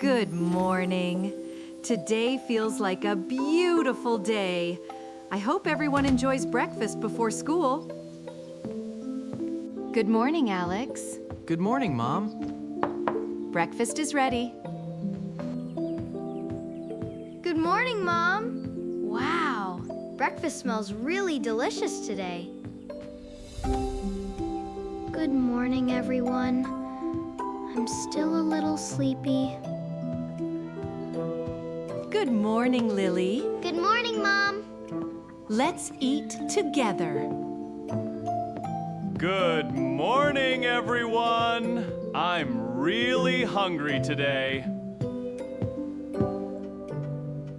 Good morning. Today feels like a beautiful day. I hope everyone enjoys breakfast before school. Good morning, Alex. Good morning, Mom. Breakfast is ready. Good morning, Mom. Wow, breakfast smells really delicious today. Good morning, everyone. I'm still a little sleepy. Good morning, Lily. Good morning, Mom. Let's eat together. Good morning, everyone! I'm really hungry today.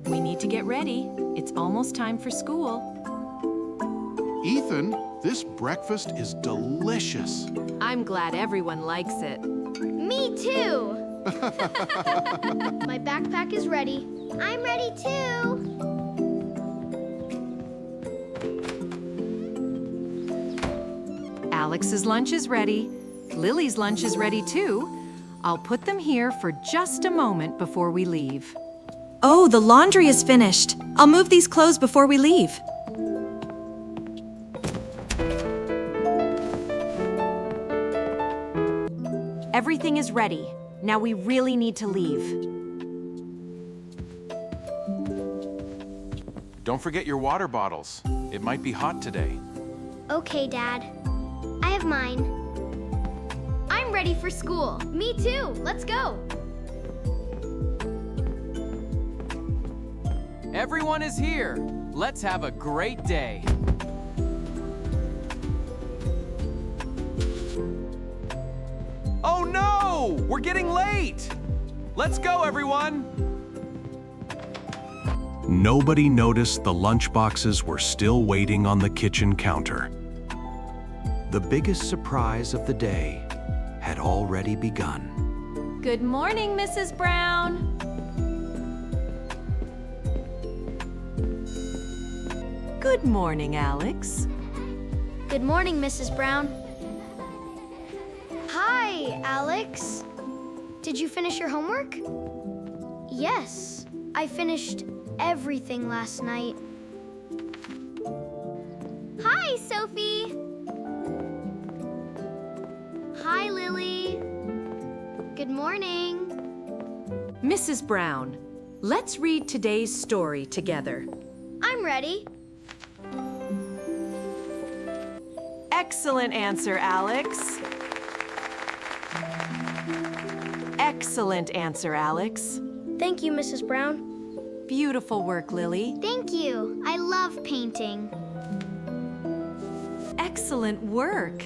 We need to get ready. It's almost time for school. Ethan, this breakfast is delicious. I'm glad everyone likes it. Me too. My backpack is ready. I'm ready too. Alex's lunch is ready. Lily's lunch is ready too. I'll put them here for just a moment before we leave. Oh, the laundry is finished. I'll move these clothes before we leave. Everything is ready. Now we really need to leave. Don't forget your water bottles. It might be hot today. Okay, Dad. I have mine. I'm ready for school. Me too. Let's go. Everyone is here. Let's have a great day. Oh no! We're getting late! Let's go, everyone! Nobody noticed the lunchboxes were still waiting on the kitchen counter. The biggest surprise of the day had already begun. Good morning, Mrs. Brown. Good morning, Alex. Good morning, Mrs. Brown. Hi, Alex. Did you finish your homework? Yes, I finished everything last night. Hi, Sophie. Hi, Lily. Good morning. Mrs. Brown, let's read today's story together. I'm ready. Excellent answer, Alex. Excellent answer, Alex. Thank you, Mrs. Brown. Beautiful work, Lily. Thank you. I love painting. Excellent work.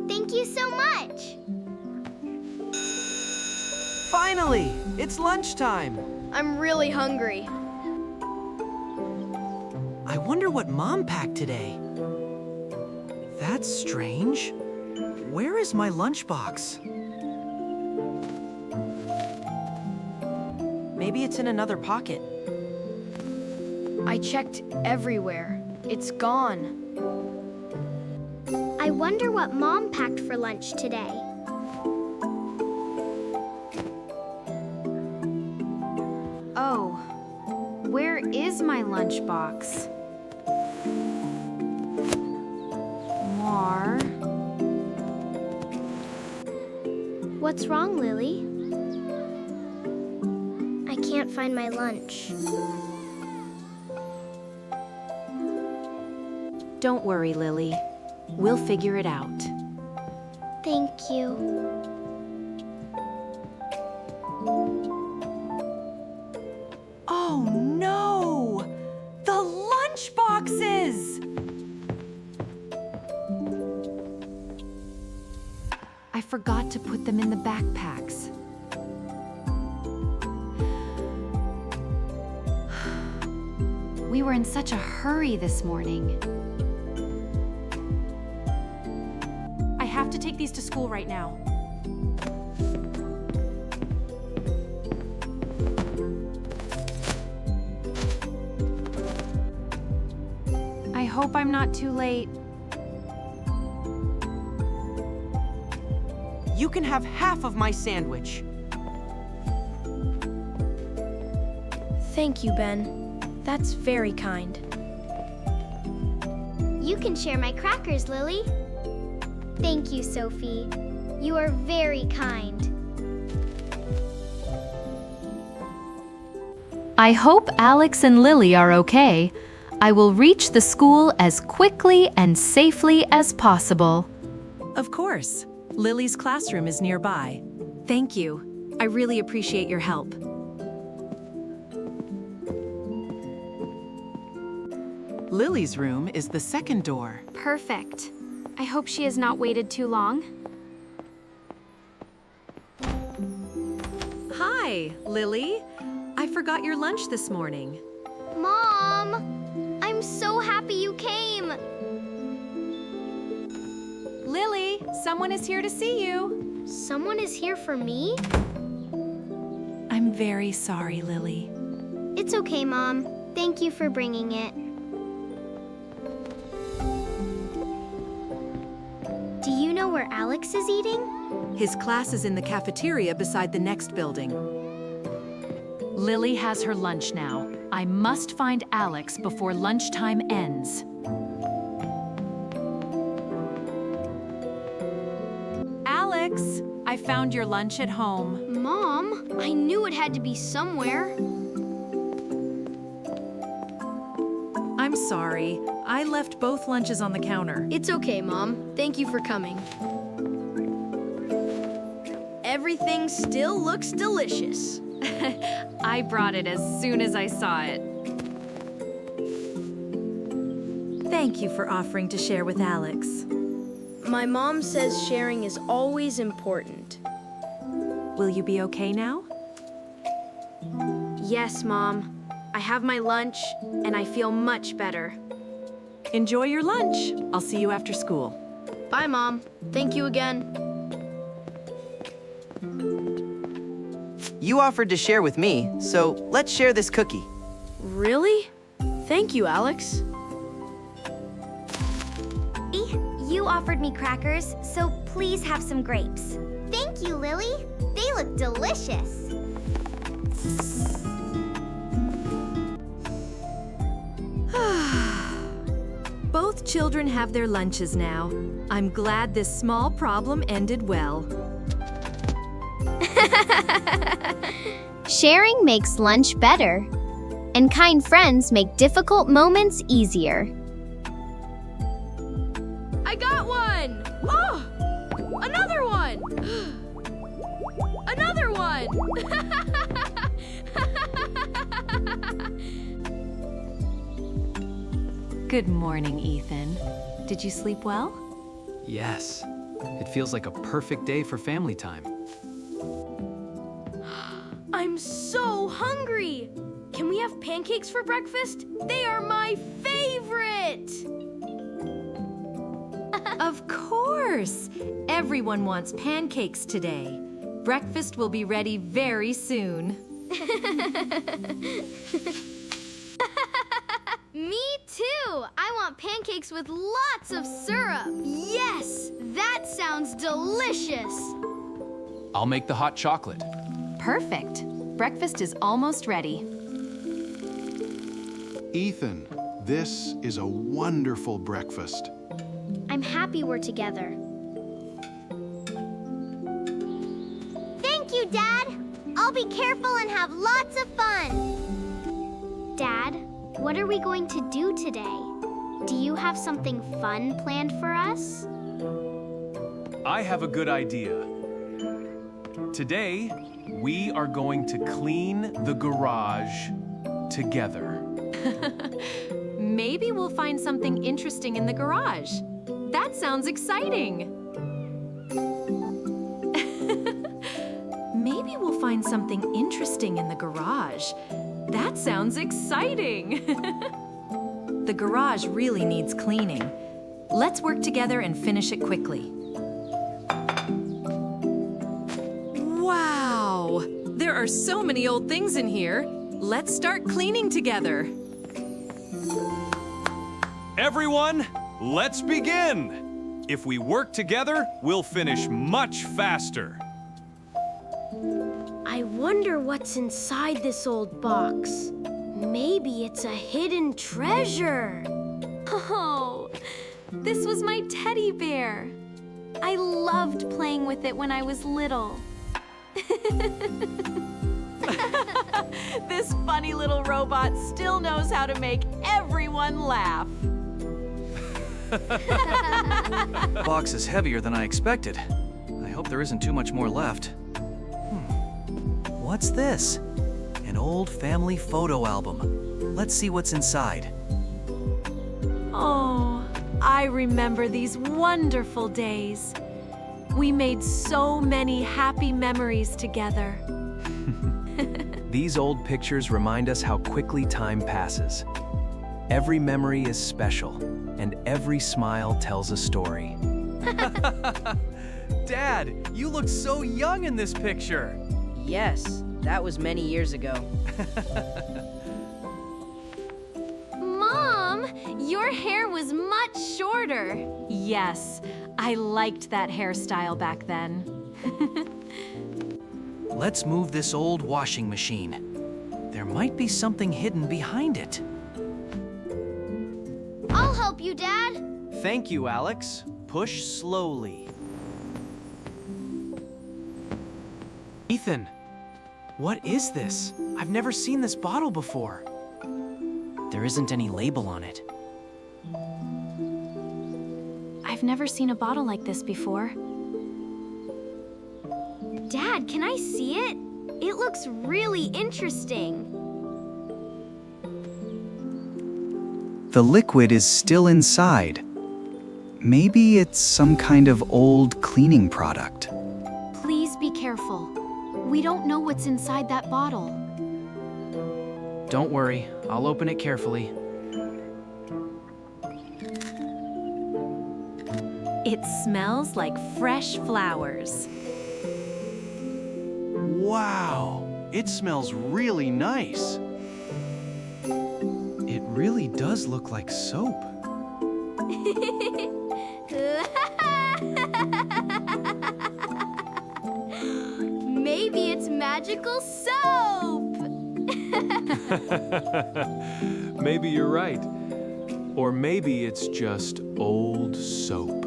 Thank you so much. Finally, it's lunchtime. I'm really hungry. I wonder what Mom packed today. That's strange. Where is my lunchbox? Maybe it's in another pocket. I checked everywhere. It's gone. I wonder what Mom packed for lunch today. Oh, where is my lunchbox? Mar. What's wrong, Lily? I can't find my lunch. Don't worry, Lily. We'll figure it out. Thank you. Oh no! The lunchboxes! I forgot to put them in the backpacks. We were in such a hurry this morning. I have to take these to school right now. I hope I'm not too late. You can have half of my sandwich. Thank you, Ben. That's very kind. You can share my crackers, Lily. Thank you, Sophie. You are very kind. I hope Alex and Lily are okay. I will reach the school as quickly and safely as possible. Of course. Lily's classroom is nearby. Thank you. I really appreciate your help. Lily's room is the second door. Perfect. I hope she has not waited too long. Hi, Lily. I forgot your lunch this morning. Mom! I'm so happy you came! Lily, someone is here to see you. Someone is here for me? I'm very sorry, Lily. It's okay, Mom. Thank you for bringing it. Do you know where Alex is eating? His class is in the cafeteria beside the next building. Lily has her lunch now. I must find Alex before lunchtime ends. Alex, I found your lunch at home. Mom, I knew it had to be somewhere. I'm sorry. I left both lunches on the counter. It's okay, Mom. Thank you for coming. Everything still looks delicious. I brought it as soon as I saw it. Thank you for offering to share with Alex. My mom says sharing is always important. Will you be okay now? Yes, Mom. I have my lunch, and I feel much better. Enjoy your lunch. I'll see you after school. Bye, Mom. Thank you again. You offered to share with me, so let's share this cookie. Really? Thank you, Alex. You offered me crackers, so please have some grapes. Thank you, Lily. They look delicious. Both children have their lunches now. I'm glad this small problem ended well. Sharing makes lunch better, and kind friends make difficult moments easier. I got one! Oh! Another one! Another one! Good morning, Ethan. Did you sleep well? Yes. It feels like a perfect day for family time. I'm so hungry! Can we have pancakes for breakfast? They are my favorite! Of course! Everyone wants pancakes today. Breakfast will be ready very soon. Me too! I want pancakes with lots of syrup. Yes! That sounds delicious! I'll make the hot chocolate. Perfect. Breakfast is almost ready. Ethan, this is a wonderful breakfast. I'm happy we're together. Thank you, Dad. I'll be careful and have lots of fun. Dad, what are we going to do today? Do you have something fun planned for us? I have a good idea. Today, we are going to clean the garage together. Maybe we'll find something interesting in the garage. That sounds exciting. Maybe we'll find something interesting in the garage. That sounds exciting. The garage really needs cleaning. Let's work together and finish it quickly. Wow! There are so many old things in here. Let's start cleaning together. Everyone, let's begin! If we work together, we'll finish much faster. I wonder what's inside this old box. Maybe it's a hidden treasure. Oh, this was my teddy bear. I loved playing with it when I was little. This funny little robot still knows how to make everyone laugh. Box is heavier than I expected. I hope there isn't too much more left. What's this? An old family photo album. Let's see what's inside. Oh, I remember these wonderful days. We made so many happy memories together. These old pictures remind us how quickly time passes. Every memory is special, and every smile tells a story. Dad, you look so young in this picture. Yes, that was many years ago. Mom, your hair was much shorter. Yes, I liked that hairstyle back then. Let's move this old washing machine. There might be something hidden behind it. I'll help you, Dad. Thank you, Alex. Push slowly. Ethan, what is this? I've never seen this bottle before. There isn't any label on it. I've never seen a bottle like this before. Dad, can I see it? It looks really interesting. The liquid is still inside. Maybe it's some kind of old cleaning product. Please be careful. We don't know what's inside that bottle. Don't worry, I'll open it carefully. It smells like fresh flowers. Wow, it smells really nice. It really does look like soap. Maybe it's magical soap! Maybe you're right. Or maybe it's just old soap.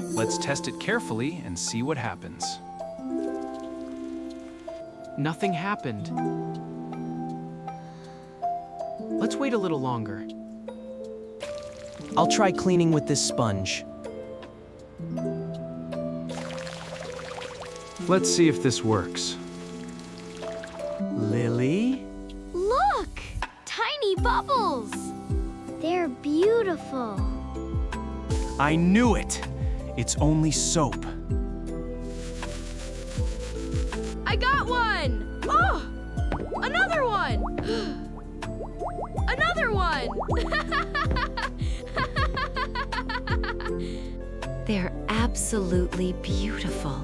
Let's test it carefully and see what happens. Nothing happened. Let's wait a little longer. I'll try cleaning with this sponge. Let's see if this works. Lily? Look! Tiny bubbles! They're beautiful. I knew it! It's only soap. I got one! Oh! Another one! Another one! They're absolutely beautiful.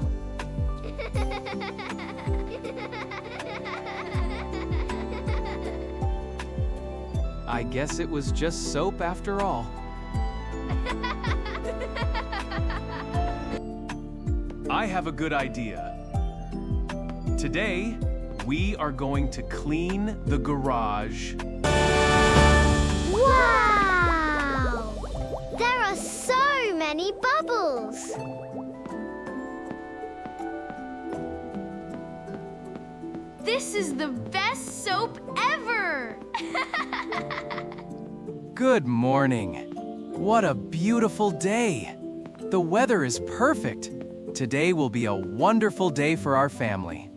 I guess it was just soap after all. I have a good idea. Today, we are going to clean the garage. Wow! There are so many bubbles! This is the best soap ever! Good morning. What a beautiful day. The weather is perfect. Today will be a wonderful day for our family.